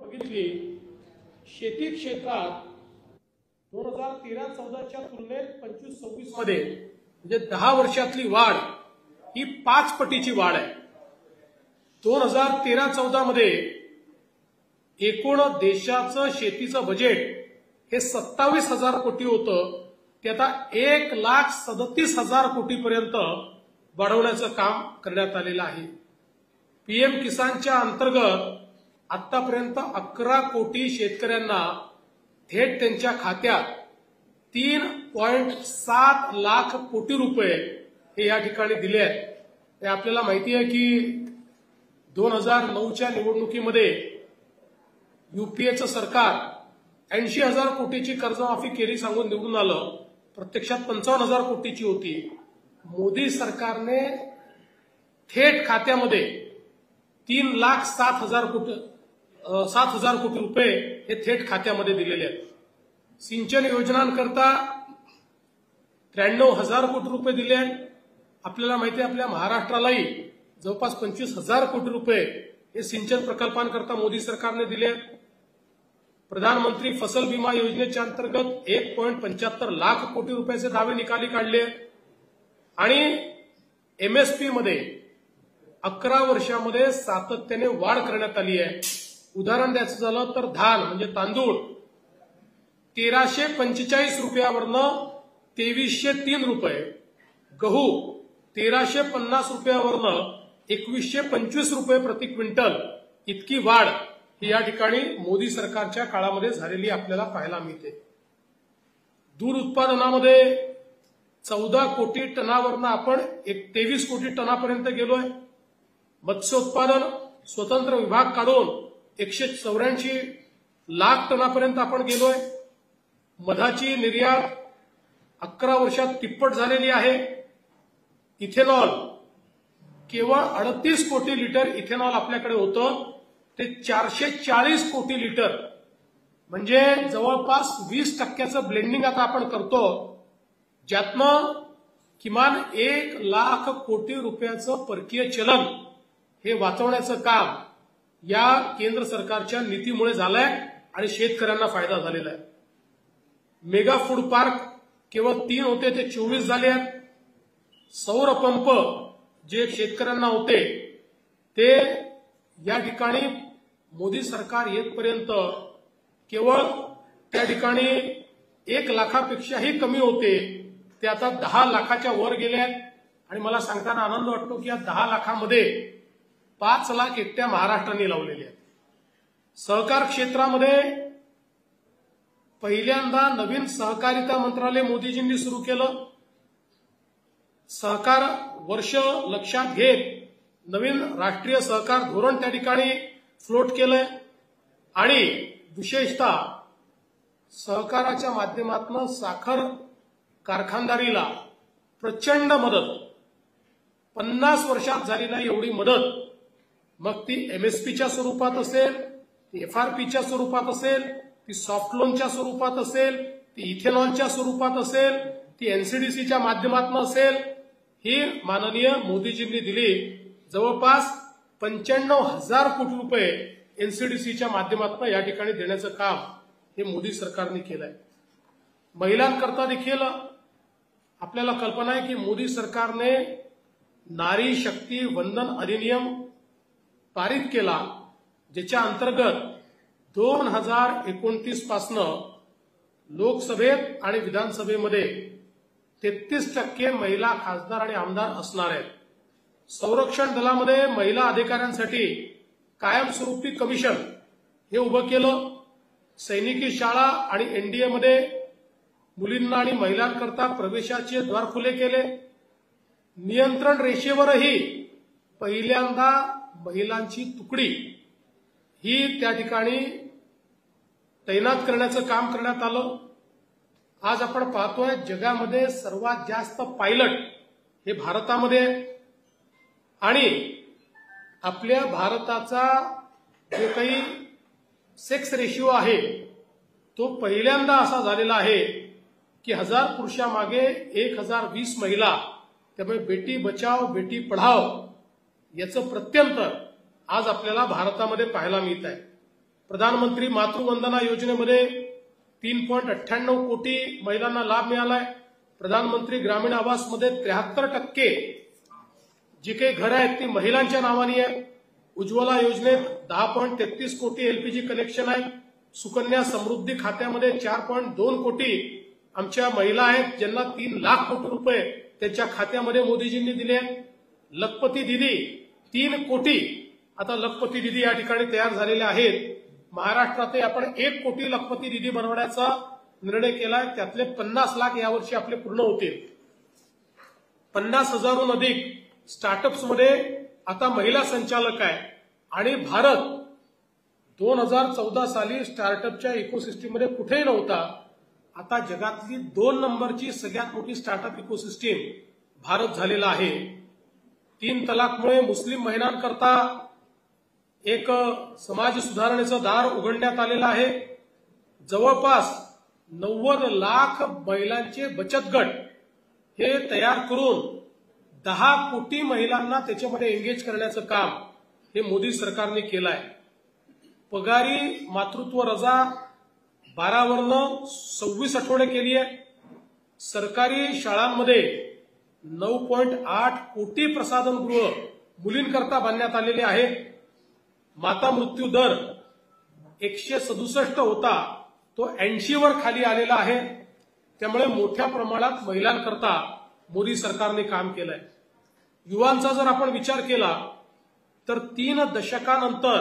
बघितली, शेती क्षेत्रात 2013-14च्या तुलनेत 25-26 मध्ये म्हणजे 10 वर्षातली वाढ ही 5 पटीची वाढ आहे. 2013-14 मध्ये एकूण देशाचं शेतीचं बजेट हे 27,000 कोटी होतं, ते आता 1,37,000 कोटीपर्यंत वाढवण्याचं काम करण्यात आलेलं आहे. पीएम किसानच्या अंतर्गत आतापर्यंत 11 कोटी शेतकऱ्यांना थेट त्यांच्या खात्यात 3.7 लाख कोटी रुपये हे या ठिकाणी दिले आहेत. हे आपल्याला माहिती आहे की 2009च्या निवडणुकीमध्ये युपीएचं सरकार 80,000 कोटीची कर्जमाफी केली सांगून निवडून आलं, प्रत्यक्षात 55,000 कोटीची होती. मोदी सरकारने थेट खात्यामध्ये 3,07,000 कोटी रुपये हे थेट खात्यामध्ये दिलेले आहेत. सिंचन योजनांकरता 93,000 कोटी रुपये दिले आहेत. आपल्याला माहिती आहे आपल्या महाराष्ट्रालाही जवळपास 25,000 कोटी रुपये हे सिंचन प्रकल्पांकरता मोदी सरकारने दिले आहेत. प्रधानमंत्री फसल बीमा योजनेच्या अंतर्गत 1.75 लाख कोटी रुपयाचे दावे निकाली काढले आणि एमएसपी मध्ये 11 वर्षामध्ये सातत्याने वाढ करण्यात आली आहे. उदाहरण द्यायचं झालं तर धान म्हणजे तांदूळ 1,345 रुपयावरनं 2,303 रुपये, गहू 1,350 रुपयावरनं 2,125 रुपये प्रति क्विंटल इतकी वाढ ही या ठिकाणी मोदी सरकारच्या काळामध्ये झालेली आपल्याला पाहायला मिळते. दूध उत्पादनामध्ये 14 कोटी टनावरनं आपण 23 कोटी टनापर्यंत गेलोय. मत्स्य उत्पादन स्वतंत्र विभाग काढून 184 लाख टनापर्यंत आपण गेलोय. मधाची निर्यात 11 वर्षात तिप्पट झालेली आहे. इथेनॉल केवळ 38 कोटी लिटर इथेनॉल आपल्याकडे होतं, ते 440 कोटी लिटर म्हणजे जवळपास 20% ब्लेंडिंग आता आपण करतो, ज्यातनं किमान 1 लाख कोटी रुपयाचं परकीय चलन हे वाचवण्याचं काम या केंद्र सरकारच्या नीतीमुळे झालंय आणि शेतकऱ्यांना फायदा झालेला आहे. मेगा फूड पार्क केवळ 3 होते ते 24 झाले आहेत. सौर पंप जे शेतकऱ्यांना होते ते या ठिकाणी मोदी सरकार येतपर्यंत केवळ त्या ठिकाणी 1 लाखापेक्षाही कमी होते, ते आता 10 लाखाच्या वर गेले आहेत. आणि मला सांगताना आनंद वाटतो की या 10 लाखामध्ये 5 लाख एकट्या महाराष्ट्राने लावलेले आहेत. सहकार क्षेत्रामध्ये पहिल्यांदा नवीन सहकारिता मंत्रालय मोदीजींनी सुरू केलं. सहकार वर्ष लक्षात घेत नवीन राष्ट्रीय सहकार धोरण त्या ठिकाणी फ्लोट केलंय आणि विशेषतः सहकाराच्या माध्यमातून साखर कारखानदारीला प्रचंड मदत, 50 वर्षात झालेली एवढी मदत, मग ती एमएसपीच्या स्वरूपात असेल, ती एफआरपीच्या स्वरूपात असेल, ती सॉफ्ट लोनच्या स्वरूपात असेल, ती इथेनॉलच्या स्वरूपात असेल, ती एनसीडीसीच्या माध्यमातून असेल, ही माननीय मोदीजींनी दिली. जवळपास 95,000 कोटी रुपये एनसीडीसीच्या माध्यमातून या ठिकाणी देण्याचं काम हे मोदी सरकारने केलंय. महिलांकरता देखील आपल्याला कल्पना आहे की मोदी सरकारने नारी शक्ती वंदन अधिनियम पारित केला, ज्याच्या अंतर्गत 2029 पासनं लोकसभेत आणि विधानसभेमध्ये 33% महिला खासदार आणि आमदार असणार आहेत. संरक्षण दलामध्ये महिला अधिकाऱ्यांसाठी कायमस्वरूपी कमिशन हे उभं केलं. सैनिकी शाळा आणि एनडीएमध्ये मुलींना आणि महिलांकरता प्रवेशाचे द्वार खुले केले. नियंत्रण रेषेवरही पहिल्यांदा महिलांची तुकडी ही त्या ठिकाणी तैनात करण्याचं काम करण्यात आलं. आज आपण पाहतोय जगामध्ये सर्वात जास्त पायलट हे भारतामध्ये आणि आपल्या भारताचा जो काही सेक्स रेशिओ आहे तो पहिल्यांदा असा झालेला आहे की 1000 पुरुषामागे 1020 महिला. त्यामुळे बेटी बचाव बेटी पढाव याचं प्रत्यंतर आज आपल्याला भारतामध्ये पाहायला मिळत आहे. प्रधानमंत्री मातृवंदना योजनेमध्ये 3.98 कोटी महिलांना लाभ मिळालाय. प्रधानमंत्री ग्रामीण आवासमध्ये 73% जी काही घरं आहेत ती महिलांच्या नावाने आहे. उज्ज्वला योजनेत 10.33 कोटी एलपीजी कनेक्शन आहे. सुकन्या समृद्धी खात्यामध्ये 4.2 कोटी आमच्या महिला आहेत ज्यांना 3 लाख कोटी रुपये त्यांच्या खात्यामध्ये मोदीजींनी दिले आहेत. लखपती दिदी 3 कोटी आता लखपती दिदी या ठिकाणी तयार झालेल्या आहेत. महाराष्ट्रातही आपण 1 कोटी लखपती दिदी बनवण्याचा निर्णय केलाय. त्यातले 50 लाख यावर्षी आपले पूर्ण होतील. 50,000हून अधिक स्टार्टअप्समध्ये आता महिला संचालक आहे आणि भारत 2014 साली स्टार्टअपच्या इकोसिस्टीममध्ये कुठेही नव्हता. आता जगातली 2 नंबरची सगळ्यात मोठी स्टार्टअप इकोसिस्टीम भारत झालेला आहे. 3 तलाकमुळे मुस्लिम महिलांकरता एक समाज सुधारणेचं दार उघडण्यात आलेलं आहे. जवळपास 90 लाख महिलांचे बचत गट हे तयार करून 10 कोटी महिलांना त्याच्यामध्ये एंगेज करण्याचं काम हे मोदी सरकारने केलं आहे. पगारी मातृत्व रजा 12 वरनं 26 आठवडे केली आहे. सरकारी शाळांमध्ये 9.8 कोटी प्रसाधनगृह मुलींकरता बांधण्यात आलेले आहे. माता मृत्यू दर 167 होता तो 80 वर खाली आलेला आहे. त्यामुळे मोठ्या प्रमाणात महिलांकरता मोदी सरकारने काम केलंय. युवांचा जर आपण विचार केला तर 3 दशकानंतर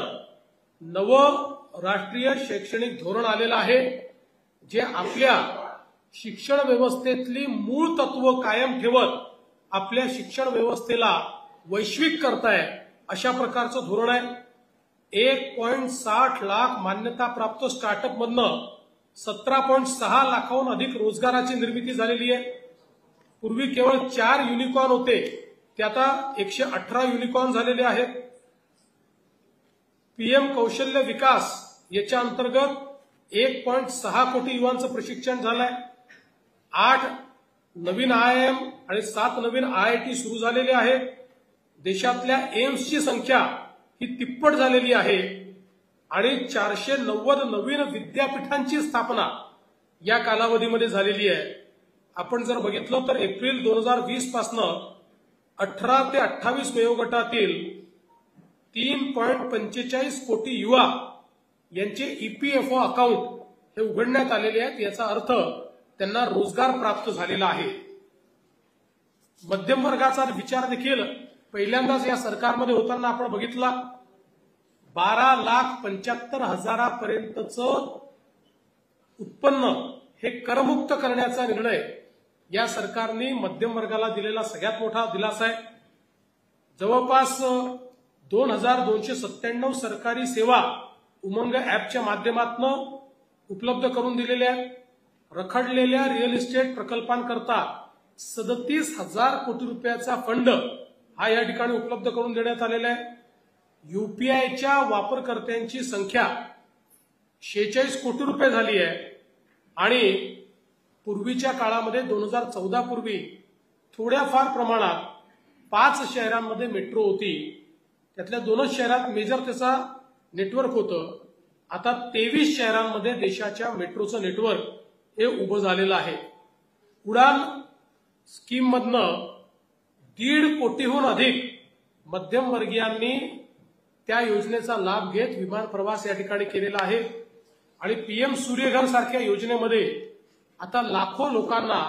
नवं राष्ट्रीय शैक्षणिक धोरण आलेलं आहे जे आपल्या शिक्षण व्यवस्थेतली मूळ तत्व कायम ठेवत आपल्या शिक्षण व्यवस्थेला वैश्विक करताय अशा प्रकारचं धोरण आहे. 1.60 लाख मान्यताप्राप्त स्टार्टअप मधनं 17.6 लाखाहून अधिक रोजगाराची निर्मिती झालेली आहे. पूर्वी केवळ 4 युनिकॉर्न होते ते आता 118 युनिकॉर्न झालेले आहेत. पीएम कौशल्य विकास याच्या अंतर्गत 1.6 कोटी युवांचं प्रशिक्षण झालंय. 8 नवीन IIM आणि 7 नवीन IIT सुरू झालेले आहेत. देशातल्या एम्सची संख्या ही तिप्पट झालेली आहे आणि 490 नवीन विद्यापीठांची स्थापना या कालावधीमध्ये झालेली आहे. आपण जर बघितलं तर एप्रिल 2020 पासनं 18 ते 28 वयोगटातील 3.45 कोटी युवा यांचे EPFO अकाउंट हे उघडण्यात आलेले आहेत. याचा अर्थ त्यांना रोजगार प्राप्त झालेला आहे. मध्यम वर्गाचा विचार देखील पहिल्यांदाच या सरकारमध्ये होताना आपण बघितला. 12,75,000 उत्पन्न हे करमुक्त करण्याचा निर्णय या सरकारने मध्यम वर्गाला दिलेला सगळ्यात मोठा दिलासा आहे. जवळपास 2,297 सरकारी सेवा उमंग ऍपच्या माध्यमातून उपलब्ध करून दिलेल्या आहेत. रखडलेल्या रिअल इस्टेट प्रकल्पांकरता 37,000 कोटी रुपयाचा फंड हा या ठिकाणी उपलब्ध करून देण्यात आलेला आहे. UPIच्या वापरकर्त्यांची संख्या 46 कोटी रुपये झाली आहे आणि पूर्वीच्या काळामध्ये 2014 पूर्वी थोड्याफार प्रमाणात 5 शहरांमध्ये मेट्रो होती. त्यातल्या 2 शहरात मेजर त्याचा नेटवर्क होतं. आता 23 शहरांमध्ये देशाच्या मेट्रोचं नेटवर्क हे उभं झालेलं आहे. उडान स्कीम मधनं 1.5 कोटीहून अधिक मध्यमवर्गीयांनी त्या योजनेचा लाभ घेत विमान प्रवास या ठिकाणी केलेला आहे. आणि PM सूर्यघर सारख्या योजनेमध्ये आता लाखो लोकांना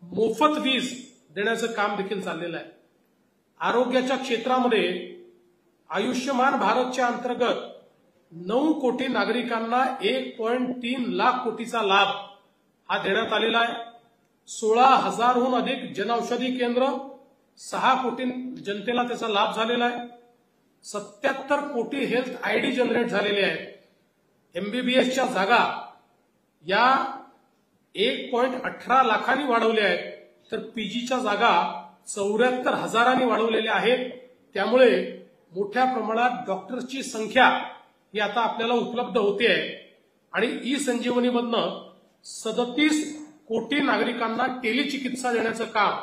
मोफत वीज देण्याचं काम देखील चाललेलं आहे. आरोग्याच्या क्षेत्रामध्ये आयुष्यमान भारतच्या अंतर्गत 9 कोटी नागरिकांना 1.3 लाख कोटीचा लाभ हा देण्यात आलेला आहे. 16,000हून अधिक जनौषधी केंद्र 6 कोटी जनतेला त्याचा लाभ झालेला आहे. 77 कोटी हेल्थ ID जनरेट झालेले आहेत. MBBSच्या जागा या 1.18 लाखांनी वाढवल्या आहेत तर PGच्या जागा 74,000 वाढवलेल्या आहेत. त्यामुळे मोठ्या प्रमाणात डॉक्टर्सची संख्या ही आता आपल्याला उपलब्ध होते आहे आणि ई-संजीवनीमधनं 37 कोटी नागरिकांना टेलिचिकित्सा देण्याचं काम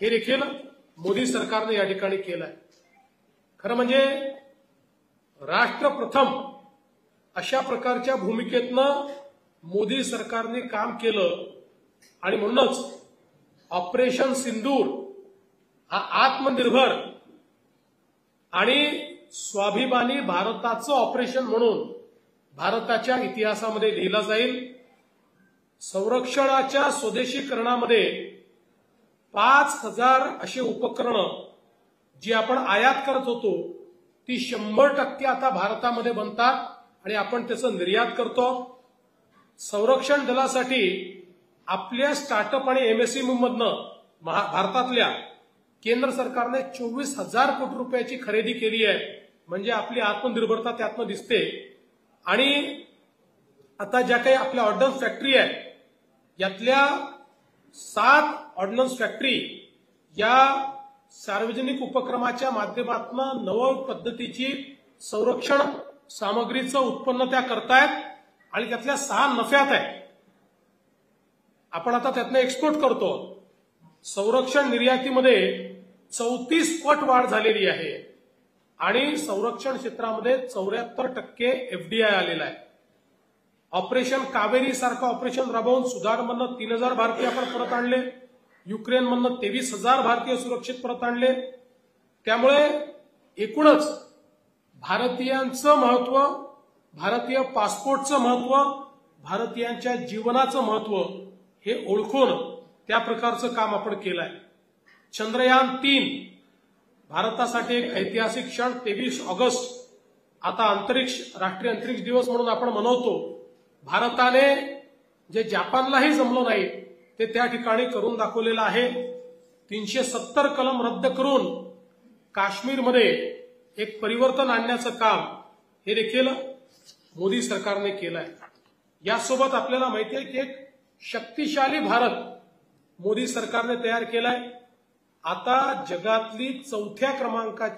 हे देखील मोदी सरकारने या ठिकाणी केलं आहे. खरं म्हणजे राष्ट्र प्रथम अशा प्रकारच्या भूमिकेतनं मोदी सरकारने काम केलं आणि म्हणूनच ऑपरेशन सिंदूर हा आत्मनिर्भर आणि स्वाभिमानी भारताचं ऑपरेशन म्हणून भारताच्या इतिहासामध्ये लिहिला जाईल. संरक्षणाच्या स्वदेशीकरणामध्ये 5,000 असे उपकरणं जी आपण आयात करत होतो ती 100% आता भारतामध्ये बनतात आणि आपण त्याचं निर्यात करतो. संरक्षण दलासाठी आपल्या स्टार्टअप आणि एमएसएमई मधनं भारतातल्या केंद्र सरकारने 24,000 कोटी रुपयाची खरेदी केली आहे. म्हणजे आपली आत्मनिर्भरता त्यातनं दिसते. आणि आता ज्या काही आपल्या ऑर्डनन्स फॅक्टरी आहे यातल्या 7 ऑर्डनन्स फॅक्टरी या सार्वजनिक उपक्रमाच्या माध्यमातून नव पद्धतीची संरक्षण सामग्रीचं उत्पन्न त्या करतायत आणि त्यातल्या 6 नफ्यात आहे. आपण आता त्यातनं एक्सपोर्ट करतो. संरक्षण निर्यातीमध्ये 34 पट वाढ झालेली आहे आणि संरक्षण क्षेत्रामध्ये 74% एफडीआय आलेला आहे. ऑपरेशन कावेरी सारखं ऑपरेशन राबवून सुदानमधनं 3,000 भारतीय आपण परत आणले. युक्रेनमधनं 23,000 भारतीय सुरक्षित परत आणले. त्यामुळे एकूणच भारतीयांचं महत्व, भारतीय पासपोर्टचं महत्व, भारतीयांच्या जीवनाचं महत्व हे ओळखून त्या प्रकारचं काम आपण केलं आहे. चंद्रयान 3 भारतासाठी एक ऐतिहासिक क्षण. 23 ऑगस्ट आता राष्ट्रीय अंतरिक्ष दिवस म्हणून आपण मनवतो. भारताने जे जपानलाही जमलं नाही ते त्या ठिकाणी करून दाखवलेलं आहे. 370 कलम रद्द करून काश्मीरमध्ये एक परिवर्तन आणण्याचं काम हे देखील मोदी सरकारने केलं आहे. यासोबत आपल्याला माहिती आहे की एक शक्तिशाली भारत मोदी सरकारने तयार केलाय. आता जगातली 4थ्या क्रमांकाची